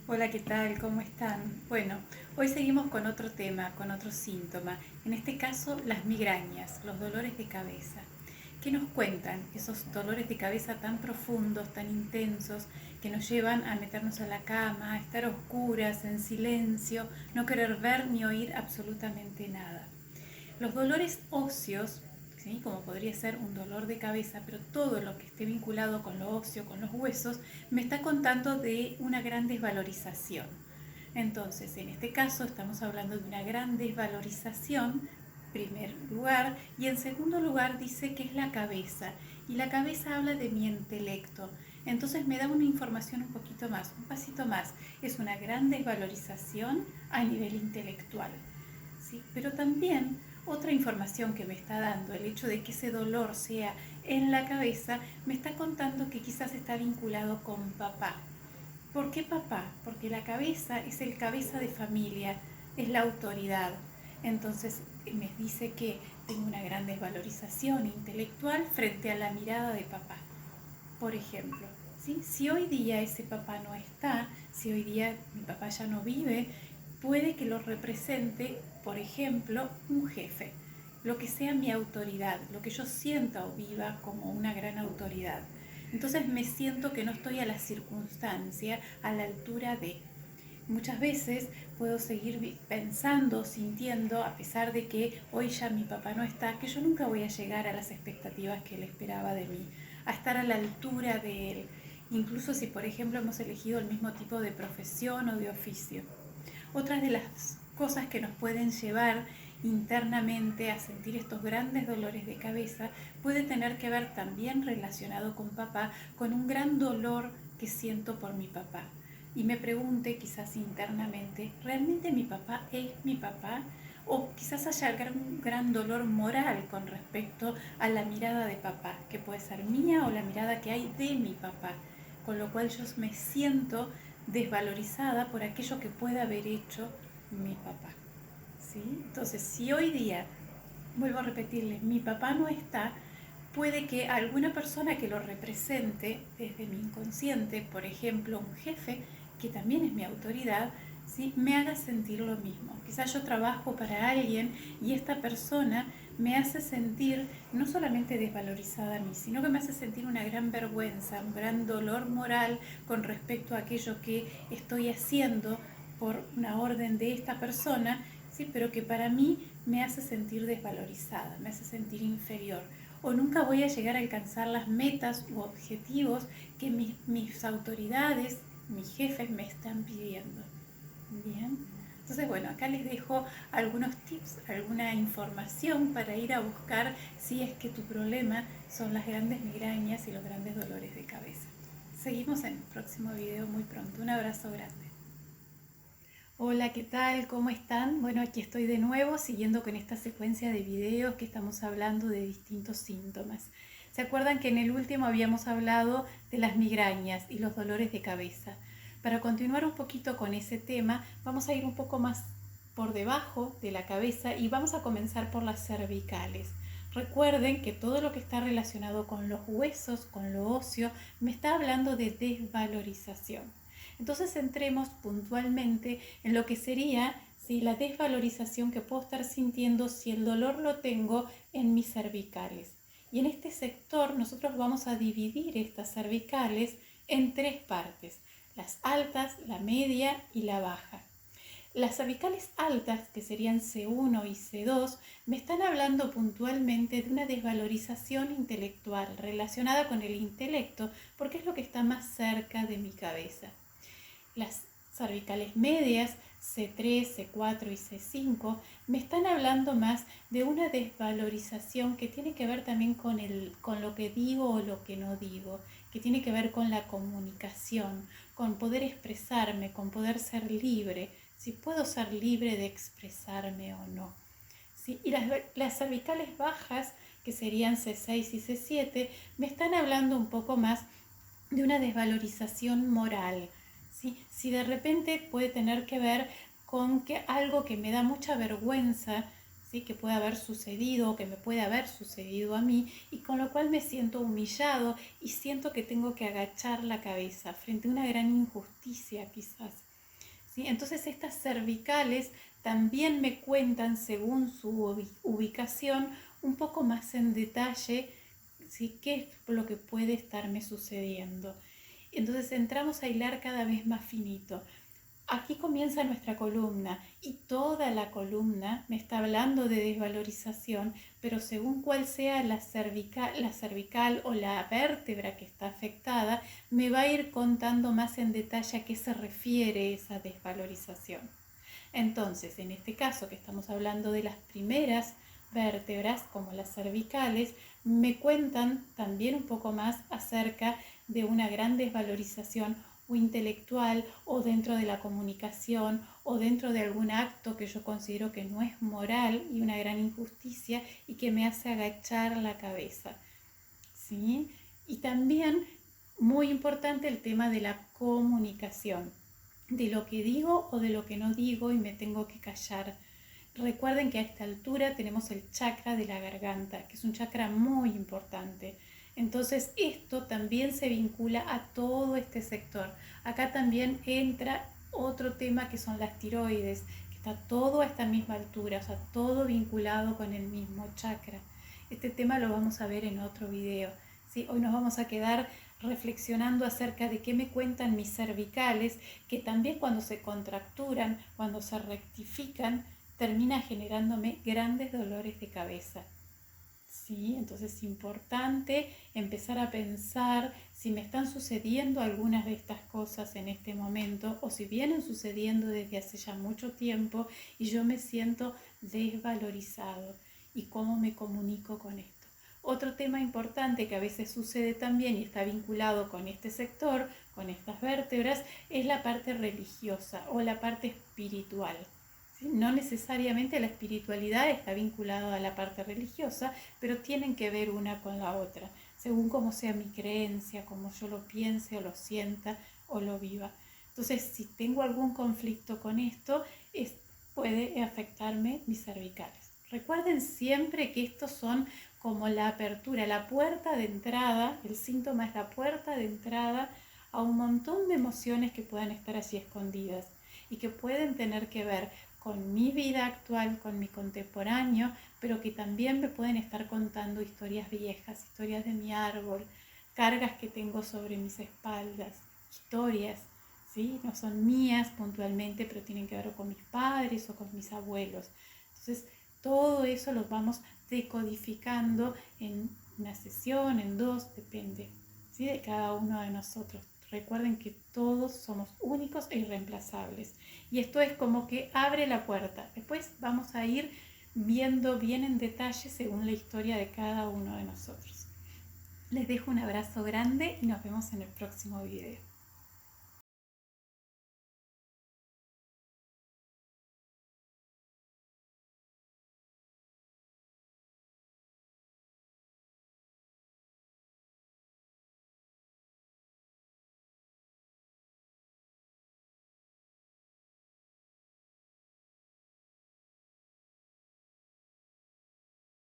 Hola, ¿qué tal? ¿Cómo están? Bueno, hoy seguimos con otro tema, con otro síntoma. En este caso, las migrañas, los dolores de cabeza. ¿Qué nos cuentan esos dolores de cabeza tan profundos, tan intensos, que nos llevan a meternos a la cama, a estar a oscuras, en silencio, no querer ver ni oír absolutamente nada? Los dolores óseos, ¿sí?, como podría ser un dolor de cabeza, pero todo lo que esté vinculado con lo óseo, con los huesos, me está contando de una gran desvalorización. Entonces, en este caso estamos hablando de una gran desvalorización, en primer lugar, y en segundo lugar dice que es la cabeza, y la cabeza habla de mi intelecto. Entonces me da una información un poquito más, un pasito más. Es una gran desvalorización a nivel intelectual. ¿Sí? Pero también otra información que me está dando, el hecho de que ese dolor sea en la cabeza, me está contando que quizás está vinculado con papá. ¿Por qué papá? Porque la cabeza es el cabeza de familia, es la autoridad. Entonces me dice que tengo una gran desvalorización intelectual frente a la mirada de papá. Por ejemplo, ¿sí? Si hoy día ese papá no está, si hoy día mi papá ya no vive, puede que lo represente, por ejemplo, un jefe, lo que sea mi autoridad, lo que yo sienta o viva como una gran autoridad. Entonces me siento que no estoy a la circunstancia, a la altura de. Muchas veces puedo seguir pensando, sintiendo, a pesar de que hoy ya mi papá no está, que yo nunca voy a llegar a las expectativas que él esperaba de mí, a estar a la altura de él, incluso si por ejemplo hemos elegido el mismo tipo de profesión o de oficio. Otras de las cosas que nos pueden llevar internamente a sentir estos grandes dolores de cabeza puede tener que ver también relacionado con papá, con un gran dolor que siento por mi papá. Y me pregunte quizás internamente, ¿realmente mi papá es mi papá? O quizás haya un gran dolor moral con respecto a la mirada de papá, que puede ser mía o la mirada que hay de mi papá, con lo cual yo me siento desvalorizada por aquello que puede haber hecho mi papá. ¿Sí? Entonces, si hoy día, vuelvo a repetirles, mi papá no está, puede que alguna persona que lo represente desde mi inconsciente, por ejemplo, un jefe, que también es mi autoridad, ¿sí?, me haga sentir lo mismo. Quizás yo trabajo para alguien y esta persona me hace sentir no solamente desvalorizada a mí, sino que me hace sentir una gran vergüenza, un gran dolor moral con respecto a aquello que estoy haciendo por una orden de esta persona, ¿sí?, pero que para mí me hace sentir desvalorizada, me hace sentir inferior. O nunca voy a llegar a alcanzar las metas u objetivos que mis autoridades, mis jefes me están pidiendo. Bien. Entonces, bueno, acá les dejo algunos tips, alguna información para ir a buscar si es que tu problema son las grandes migrañas y los grandes dolores de cabeza. Seguimos en el próximo video muy pronto. Un abrazo grande. Hola, ¿qué tal? ¿Cómo están? Bueno, aquí estoy de nuevo siguiendo con esta secuencia de videos que estamos hablando de distintos síntomas. ¿Se acuerdan que en el último habíamos hablado de las migrañas y los dolores de cabeza? Para continuar un poquito con ese tema, vamos a ir un poco más por debajo de la cabeza y vamos a comenzar por las cervicales. Recuerden que todo lo que está relacionado con los huesos, con lo óseo, me está hablando de desvalorización. Entonces centremos puntualmente en lo que sería, ¿sí?, la desvalorización que puedo estar sintiendo si el dolor lo tengo en mis cervicales. Y en este sector nosotros vamos a dividir estas cervicales en tres partes: las altas, la media y la baja. Las cervicales altas, que serían C1 y C2, me están hablando puntualmente de una desvalorización intelectual relacionada con el intelecto, porque es lo que está más cerca de mi cabeza. Las cervicales medias, C3, C4 y C5, me están hablando más de una desvalorización que tiene que ver también con lo que digo o lo que no digo, que tiene que ver con la comunicación, con poder expresarme, con poder ser libre, si puedo ser libre de expresarme o no. ¿Sí? Y las cervicales bajas, que serían C6 y C7, me están hablando un poco más de una desvalorización moral. ¿Sí? Si de repente puede tener que ver con que algo que me da mucha vergüenza, ¿sí?, que puede haber sucedido o que me puede haber sucedido a mí, y con lo cual me siento humillado y siento que tengo que agachar la cabeza frente a una gran injusticia quizás. ¿sí? Entonces estas cervicales también me cuentan, según su ubicación, un poco más en detalle, ¿sí? Qué es lo que puede estarme sucediendo. Entonces entramos a hilar cada vez más finito. Aquí comienza nuestra columna y toda la columna me está hablando de desvalorización, pero según cuál sea la cervical o la vértebra que está afectada, me va a ir contando más en detalle a qué se refiere esa desvalorización. Entonces, en este caso que estamos hablando de las primeras vértebras, como las cervicales, me cuentan también un poco más acerca de una gran desvalorización o intelectual o dentro de la comunicación o dentro de algún acto que yo considero que no es moral y una gran injusticia y que me hace agachar la cabeza, ¿sí? Y también muy importante el tema de la comunicación, de lo que digo o de lo que no digo y me tengo que callar. Recuerden que a esta altura tenemos el chakra de la garganta, que es un chakra muy importante. Entonces esto también se vincula a todo este sector. Acá también entra otro tema que son las tiroides, que está todo a esta misma altura, o sea, todo vinculado con el mismo chakra. Este tema lo vamos a ver en otro video, ¿sí? Hoy nos vamos a quedar reflexionando acerca de qué me cuentan mis cervicales, que también cuando se contracturan, cuando se rectifican, termina generándome grandes dolores de cabeza. ¿Sí? Entonces es importante empezar a pensar si me están sucediendo algunas de estas cosas en este momento o si vienen sucediendo desde hace ya mucho tiempo y yo me siento desvalorizado y cómo me comunico con esto. Otro tema importante que a veces sucede también y está vinculado con este sector, con estas vértebras, es la parte religiosa o la parte espiritual. ¿Sí? No necesariamente la espiritualidad está vinculada a la parte religiosa, pero tienen que ver una con la otra, según cómo sea mi creencia, cómo yo lo piense o lo sienta o lo viva. Entonces, si tengo algún conflicto con esto, puede afectarme mis cervicales. Recuerden siempre que estos son como la apertura, la puerta de entrada, el síntoma es la puerta de entrada a un montón de emociones que puedan estar allí escondidas y que pueden tener que ver con mi vida actual, con mi contemporáneo, pero que también me pueden estar contando historias viejas, historias de mi árbol, cargas que tengo sobre mis espaldas, historias, ¿sí? No son mías puntualmente, pero tienen que ver con mis padres o con mis abuelos. Entonces, todo eso lo vamos decodificando en una sesión, en dos, depende, ¿sí? De cada uno de nosotros. Recuerden que todos somos únicos e irreemplazables. Y esto es como que abre la puerta. Después vamos a ir viendo bien en detalle según la historia de cada uno de nosotros. Les dejo un abrazo grande y nos vemos en el próximo video.